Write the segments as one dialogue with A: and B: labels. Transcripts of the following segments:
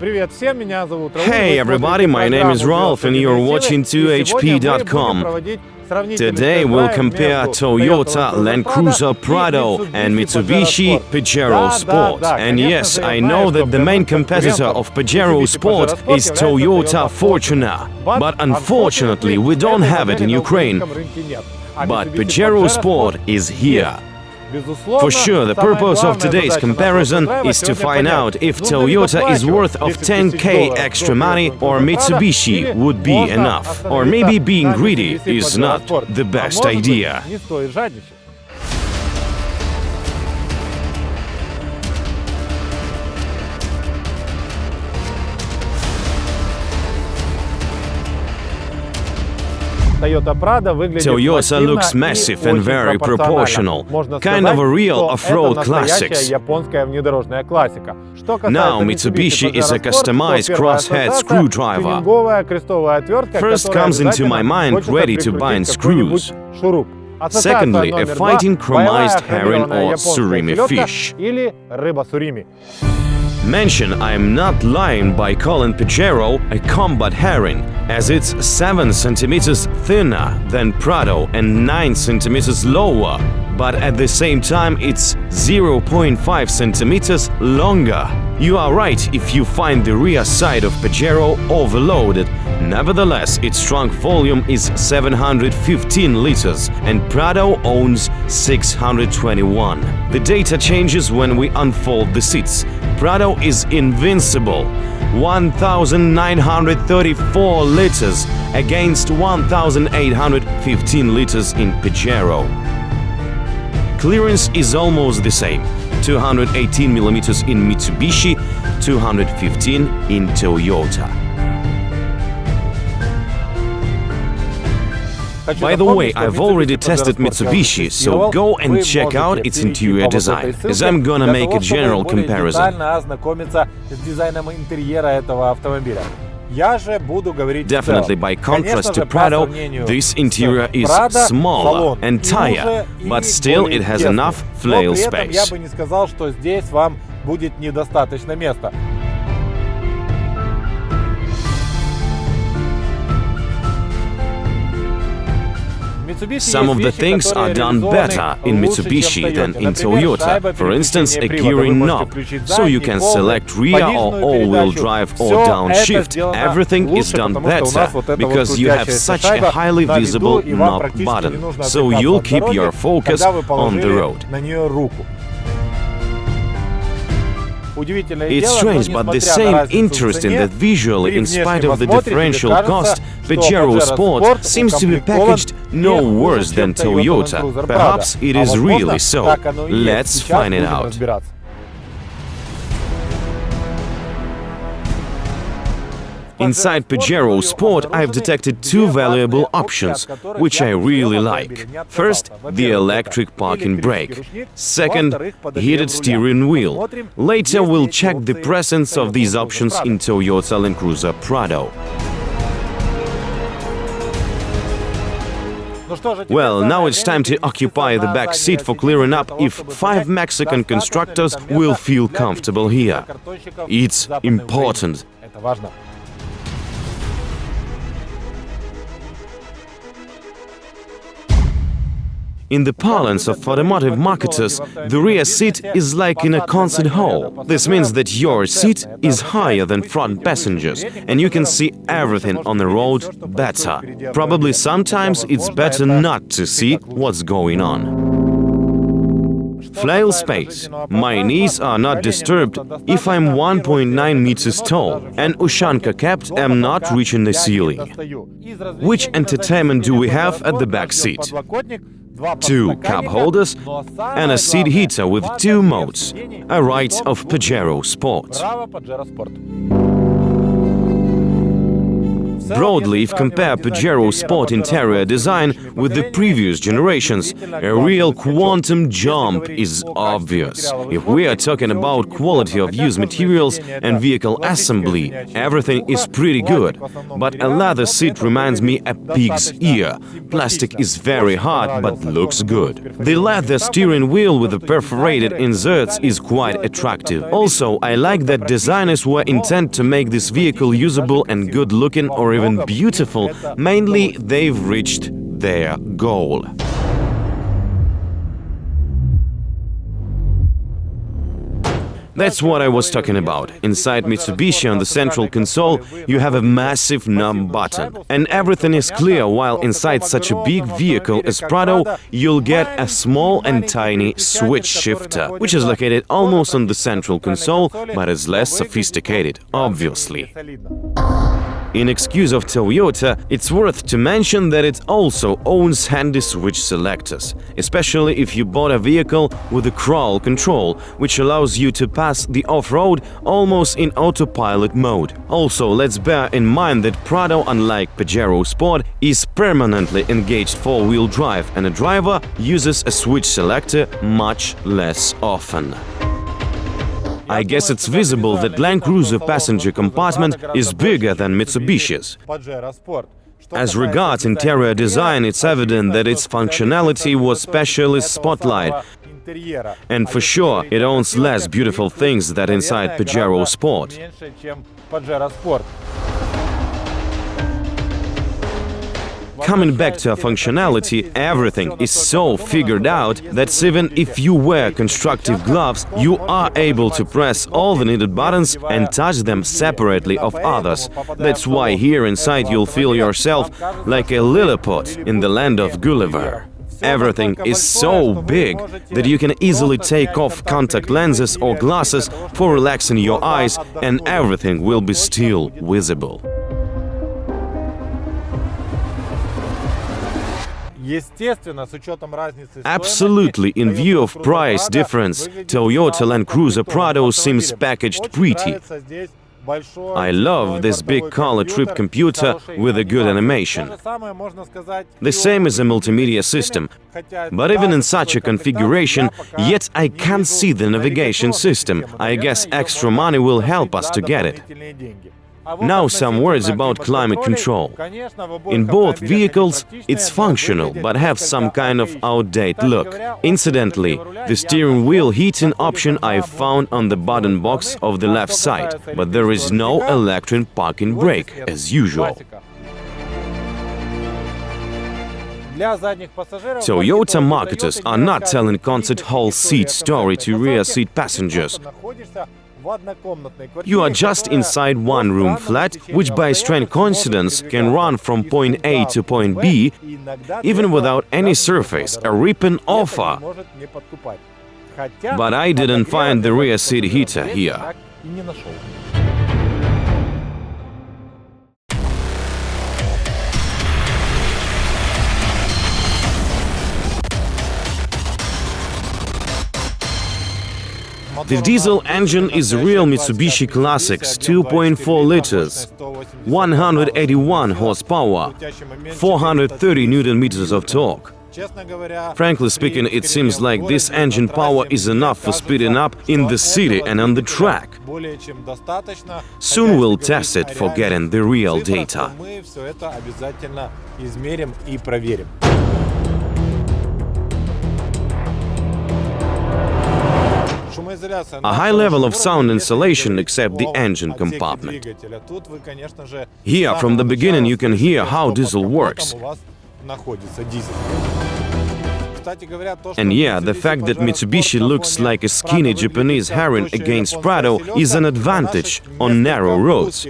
A: Hey everybody, my name is Rolf and you're watching 2hp.com. Today we'll compare Toyota Land Cruiser Prado and Mitsubishi Pajero Sport. And yes, I know that the main competitor of Pajero Sport is Toyota Fortuner. But unfortunately, we don't have it in Ukraine. But Pajero Sport is here. For sure, the purpose of today's comparison is to find out if Toyota is worth of 10k extra money or Mitsubishi would be enough. Or maybe being greedy is not the best idea. Toyota looks massive and very proportional, kind of a real off-road classics. Now Mitsubishi is a customized crosshead screwdriver. First comes into my mind ready to bind screws. Secondly, a fighting chromized herring or surimi fish. Mention I'm not lying by calling Pajero a combat herring, as it's 7 cm thinner than Prado and 9 cm lower, but at the same time it's 0.5 cm longer. You are right if you find the rear side of Pajero overloaded. Nevertheless, its trunk volume is 715 liters and Prado owns 621. The data changes when we unfold the seats. Prado is invincible, 1,934 liters against 1,815 liters in Pajero. Clearance is almost the same, 218 mm in Mitsubishi, 215 in Toyota. By the way, I've already tested Mitsubishi, so go and check out its interior design, as I'm gonna make a general comparison. Definitely, by contrast to Prado, this interior is smaller and tighter, but still it has enough flail space. Some of the things are done better in Mitsubishi than in Toyota. For instance, a gearing knob, so you can select rear or all-wheel drive or downshift. Everything is done better because you have such a highly visible knob button, so you'll keep your focus on the road. It's strange, but the same interest in that visually, in spite of the differential cost, Pajero Sport seems to be packaged no worse than Toyota. Perhaps it is really so. Let's find it out. Inside Pajero Sport, I've detected two valuable options, which I really like. First, the electric parking brake. Second, heated steering wheel. Later, we'll check the presence of these options in Toyota Land Cruiser Prado. Well, now it's time to occupy the back seat for clearing up if 5 Mexican constructors will feel comfortable here. It's important. In the parlance of automotive marketers, the rear seat is like in a concert hall. This means that your seat is higher than front passengers, and you can see everything on the road better. Probably sometimes it's better not to see what's going on. Flail space. My knees are not disturbed if I'm 1.9 meters tall, and Ushanka capped am not reaching the ceiling. Which entertainment do we have at the back seat? 2 cup holders and a seat heater with 2 modes, a right of Pajero Sport. Broadly, if compare Pajero Sport interior design with the previous generations, a real quantum jump is obvious. If we are talking about quality of used materials and vehicle assembly, everything is pretty good. But a leather seat reminds me a pig's ear. Plastic is very hard, but looks good. The leather steering wheel with the perforated inserts is quite attractive. Also, I like that designers were intent to make this vehicle usable and good-looking or even beautiful. Mainly, they've reached their goal. That's what I was talking about. Inside Mitsubishi on the central console, you have a massive knob button. And everything is clear, while inside such a big vehicle as Prado, you'll get a small and tiny switch shifter, which is located almost on the central console, but is less sophisticated, obviously. In excuse of Toyota, it's worth to mention that it also owns handy switch selectors, especially if you bought a vehicle with a crawl control, which allows you to pass the off-road almost in autopilot mode. Also, let's bear in mind that Prado, unlike Pajero Sport, is permanently engaged four-wheel drive, and a driver uses a switch selector much less often. I guess it's visible that Land Cruiser passenger compartment is bigger than Mitsubishi's. As regards interior design, it's evident that its functionality was specialist spotlight, and for sure, it owns less beautiful things than inside Pajero Sport. Coming back to functionality, everything is so figured out that even if you wear constructive gloves, you are able to press all the needed buttons and touch them separately of others. That's why here inside you'll feel yourself like a Lilliput in the land of Gulliver. Everything is so big that you can easily take off contact lenses or glasses for relaxing your eyes, and everything will be still visible. Absolutely, in view of price difference, Toyota Land Cruiser Prado seems packaged pretty. I love this big color trip computer with a good animation. The same as a multimedia system, but even in such a configuration, yet I can't see the navigation system. I guess extra money will help us to get it. Now some words about climate control. In both vehicles, it's functional, but have some kind of outdated look. Incidentally, the steering wheel heating option I found on the button box of the left side, but there is no electric parking brake, as usual. Toyota marketers are not telling concert hall seat story to rear seat passengers. You are just inside one-room flat, which by strange coincidence can run from point A to point B, even without any surface, a ripping offer. But I didn't find the rear seat heater here. The diesel engine is a real Mitsubishi Classics, 2.4 liters, 181 horsepower, 430 Nm of torque. Frankly speaking, it seems like this engine power is enough for speeding up in the city and on the track. Soon we'll test it for getting the real data. A high level of sound insulation except the engine compartment. Here, from the beginning, you can hear how diesel works. And yeah, the fact that Mitsubishi looks like a skinny Japanese heron against Prado is an advantage on narrow roads.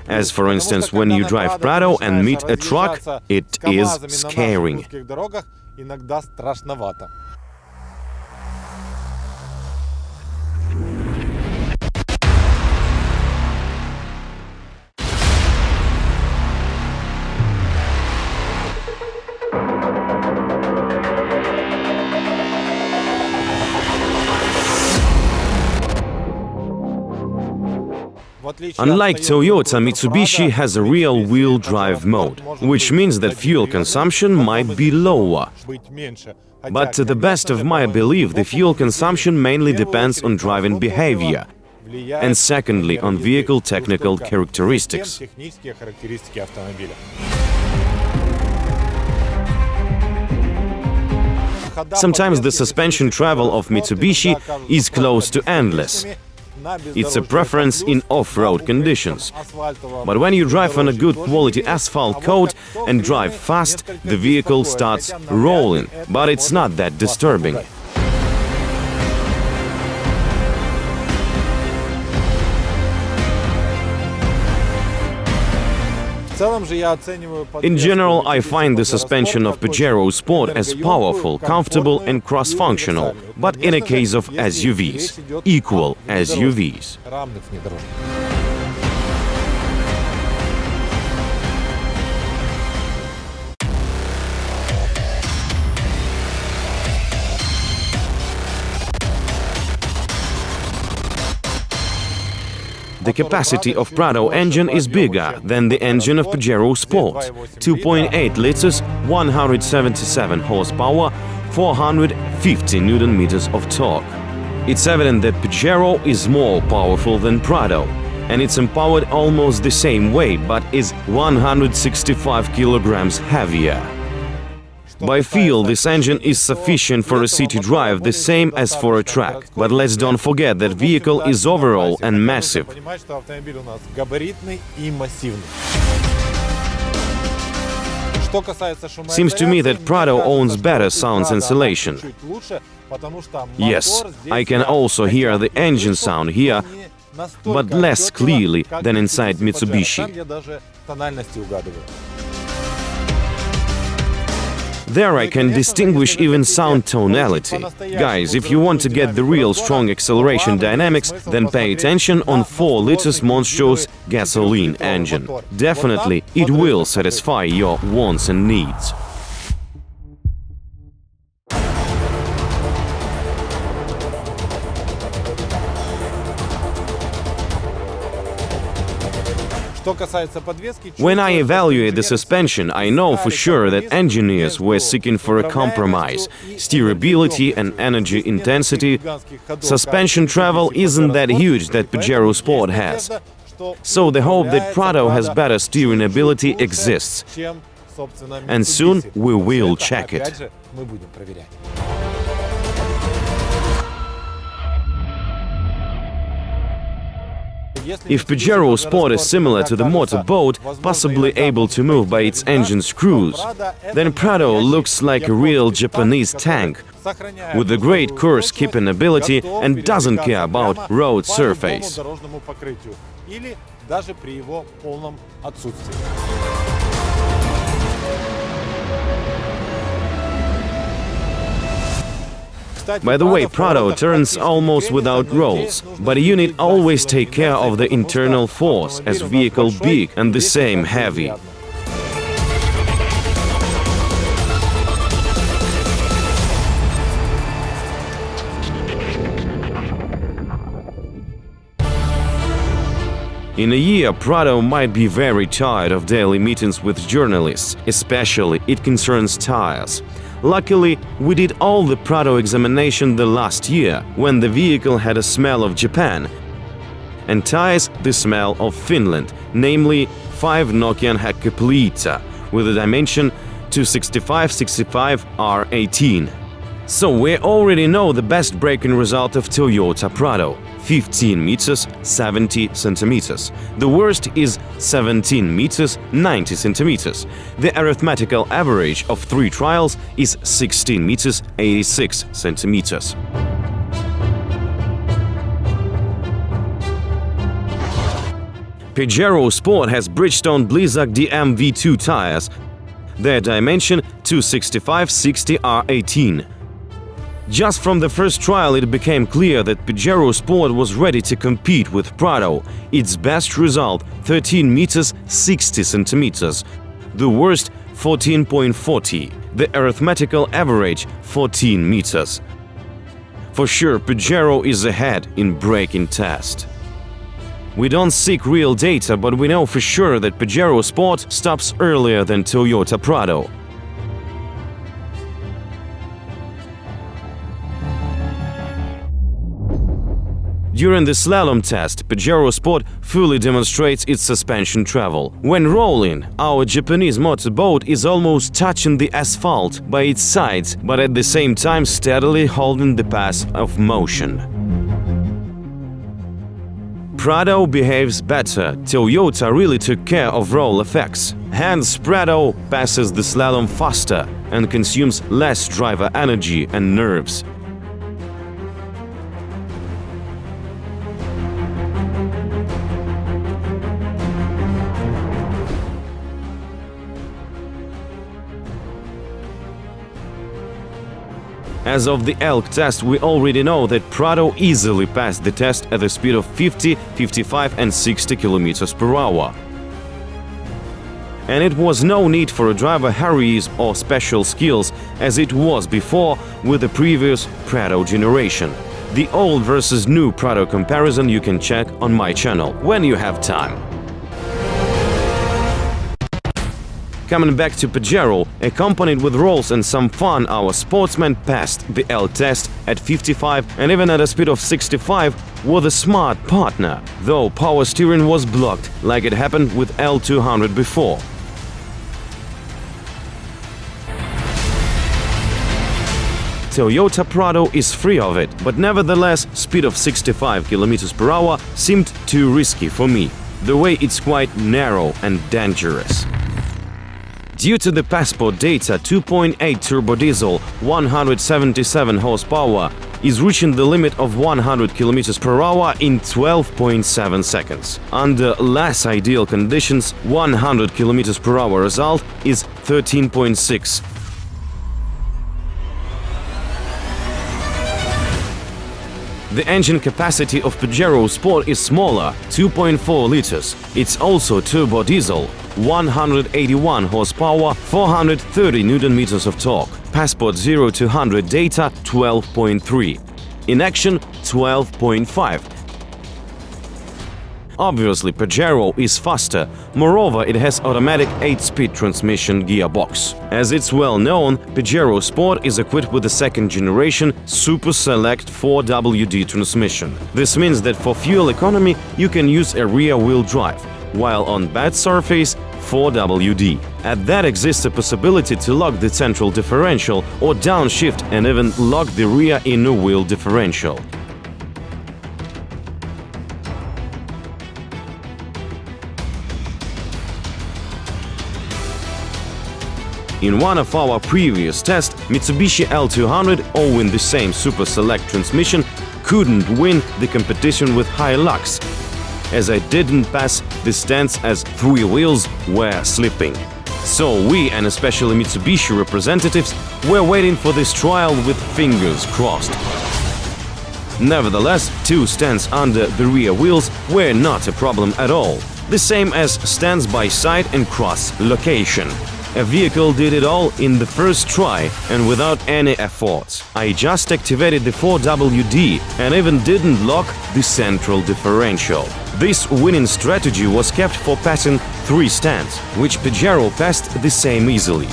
A: As for instance, when you drive Prado and meet a truck, it is scaring. Unlike Toyota, Mitsubishi has a rear-wheel drive mode, which means that fuel consumption might be lower. But to the best of my belief, the fuel consumption mainly depends on driving behavior, and secondly, on vehicle technical characteristics. Sometimes the suspension travel of Mitsubishi is close to endless. It's a preference in off-road conditions. But when you drive on a good quality asphalt coat and drive fast, the vehicle starts rolling, but it's not that disturbing. In general, I find the suspension of Pajero Sport as powerful, comfortable and cross-functional, but in a case of SUVs, equal SUVs. The capacity of Prado engine is bigger than the engine of Pajero Sport. 2.8 liters, 177 horsepower, 450 Nm of torque. It's evident that Pajero is more powerful than Prado, and it's empowered almost the same way, but is 165 kilograms heavier. By feel, this engine is sufficient for a city drive, the same as for a track. But let's don't forget that vehicle is overall and massive. Seems to me that Prado owns better sound insulation. Yes, I can also hear the engine sound here, but less clearly than inside Mitsubishi. There I can distinguish even sound tonality. Guys, if you want to get the real strong acceleration dynamics, then pay attention on 4 liters monstrous gasoline engine. Definitely, it will satisfy your wants and needs. When I evaluate the suspension, I know for sure that engineers were seeking for a compromise. Steerability and energy intensity. Suspension travel isn't that huge that Pajero Sport has. So the hope that Prado has better steering ability exists. And soon we will check it. If Pajero Sport is similar to the motorboat, possibly able to move by its engine screws, then Prado looks like a real Japanese tank, with a great course-keeping ability and doesn't care about road surface. By the way, Prado turns almost without rolls, but a unit always take care of the internal force, as vehicle big and the same heavy. In a year, Prado might be very tired of daily meetings with journalists, especially it concerns tires. Luckily, we did all the Prado examination the last year, when the vehicle had a smell of Japan, and tires the smell of Finland, namely 5 Nokian Hakkapeliitta, with a dimension 265/65 R18. So we already know the best braking result of Toyota Prado, 15 meters 70 centimeters. The worst is 17 meters 90 centimeters. The arithmetical average of 3 trials is 16 meters 86 centimeters. Pajero Sport has Bridgestone Blizzak DM V2 tires. Their dimension 265/60 R18. Just from the first trial it became clear that Pajero Sport was ready to compete with Prado. Its best result 13 meters 60 centimeters. The worst 14.40. The arithmetical average 14 meters. For sure, Pajero is ahead in braking test. We don't seek real data, but we know for sure that Pajero Sport stops earlier than Toyota Prado. During the slalom test, Pajero Sport fully demonstrates its suspension travel. When rolling, our Japanese motorboat is almost touching the asphalt by its sides, but at the same time steadily holding the path of motion. Prado behaves better. Toyota really took care of roll effects. Hence, Prado passes the slalom faster and consumes less driver energy and nerves. As of the Elk test, we already know that Prado easily passed the test at the speed of 50, 55 and 60 km per hour. And it was no need for a driver hurries or special skills as it was before with the previous Prado generation. The old versus new Prado comparison you can check on my channel when you have time. Coming back to Pajero, accompanied with rolls and some fun, our sportsman passed the Elk test at 55 and even at a speed of 65 with a smart partner, though power steering was blocked like it happened with L200 before. Toyota Prado is free of it, but nevertheless, speed of 65 km per hour seemed too risky for me, the way it's quite narrow and dangerous. Due to the passport data, 2.8 turbo diesel, 177 horsepower, is reaching the limit of 100 km per hour in 12.7 seconds. Under less ideal conditions, 100 km per hour result is 13.6. The engine capacity of Pajero Sport is smaller, 2.4 liters. It's also turbo diesel, 181 horsepower, 430 Nm of torque. Passport 0 to 100 data 12.3. In action 12.5. Obviously, Pajero is faster. Moreover, it has automatic 8-speed transmission gearbox. As it's well known, Pajero Sport is equipped with the second-generation Super Select 4WD transmission. This means that for fuel economy, you can use a rear-wheel drive, while on bad surface, 4WD. At that exists a possibility to lock the central differential or downshift and even lock the rear inner wheel differential. In one of our previous tests, Mitsubishi L200, owing the same Super Select transmission, couldn't win the competition with Hilux, as I didn't pass the stance as 3 wheels were slipping. So we, and especially Mitsubishi representatives, were waiting for this trial with fingers crossed. Nevertheless, 2 stands under the rear wheels were not a problem at all, the same as stands by side and cross location. A vehicle did it all in the first try and without any effort. I just activated the 4WD and even didn't lock the central differential. This winning strategy was kept for passing 3 stands, which Pajero passed the same easily.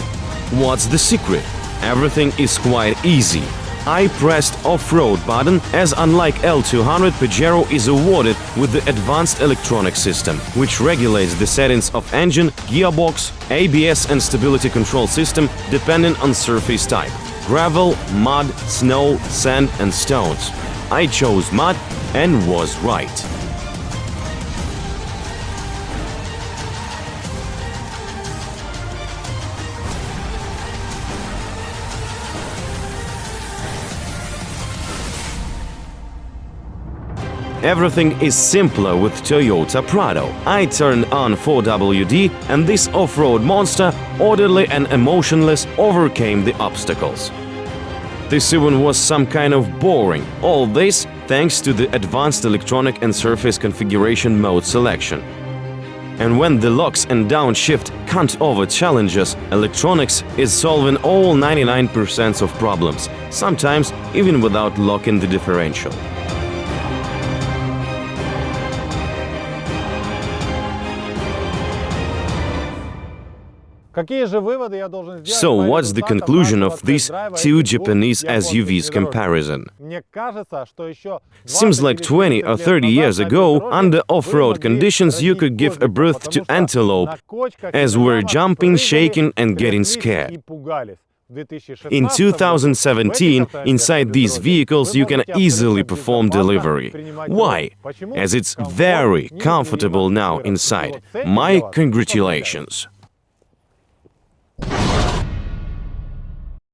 A: What's the secret? Everything is quite easy. I pressed off-road button as unlike L200, Pajero is awarded with the advanced electronic system, which regulates the settings of engine, gearbox, ABS and stability control system depending on surface type: gravel, mud, snow, sand and stones. I chose mud and was right. Everything is simpler with Toyota Prado. I turned on 4WD and this off-road monster, orderly and emotionless, overcame the obstacles. This even was some kind of boring. All this thanks to the advanced electronic and surface configuration mode selection. And when the locks and downshift can't over challenges, electronics is solving all 99% of problems, sometimes even without locking the differential. So what's the conclusion of these two Japanese SUVs comparison? Seems like 20 or 30 years ago, under off-road conditions, you could give a birth to antelope, as we're jumping, shaking and getting scared. In 2017, inside these vehicles you can easily perform delivery. Why? As it's very comfortable now inside. My congratulations!